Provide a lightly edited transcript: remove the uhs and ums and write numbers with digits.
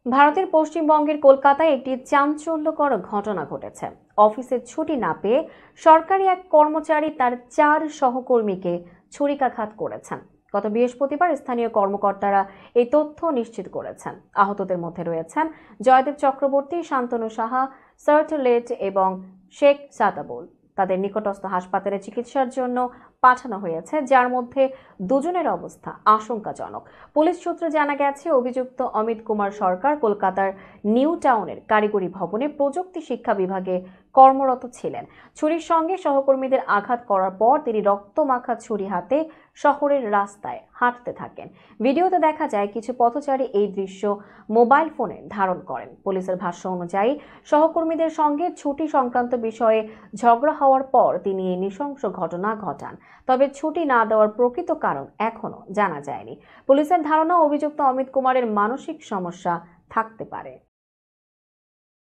ভারতের পশ্চিমবঙ্গের কলকাতায় একটি চাঞ্চল্যকর ঘটনা ঘটেছে। অফিসে ছুটি না পেয়ে সরকারি এক কর্মচারী তার 4 সহকর্মীকে ছুরিকাঘাত করেছেন। গত বৃহস্পতিবার স্থানীয় কর্মকর্তারা এই তথ্য নিশ্চিত করেছেন। আহতদের মধ্যে রয়েছেন জয়দেব চক্রবর্তী, শান্তনু সাহা, সার্টলেট এবং শেখ সাতাবুল। তাদের নিকটস্থ হাসপাতালে চিকিৎসার জন্য পাঠানো হয়েছে, যার মধ্যে দুজনের অবস্থা আশঙ্কাজনক। পুলিশ সূত্রে জানা গেছে, অভিযুক্ত অমিত কুমার সরকার কলকাতার নিউ টাউনের কারিগরি ভবনে প্রযুক্তি শিক্ষা বিভাগে কর্মরত ছিলেন। ছুরির সঙ্গে সহকর্মীদের আঘাত করার পর তিনি রক্তমাখা ছুরি হাতে শহরের রাস্তায় হাঁটতে থাকেন। ভিডিওতে দেখা যায় কিছু পথচারী এই দৃশ্য মোবাইল ফোনে ধারণ করেন। পুলিশের ভাষ্য অনুযায়ী সহকর্মীদের সঙ্গে ছুটি সংক্রান্ত বিষয়ে ঝগড়া হওয়ার পর তিনি এই নৃশংস ঘটনা ঘটান। তবে ছুটি না দেওয়ার প্রকৃত কারণ এখনো জানা যায়নি। পুলিশের ধারণা, অভিযুক্ত অমিত কুমারের মানসিক সমস্যা থাকতে পারে।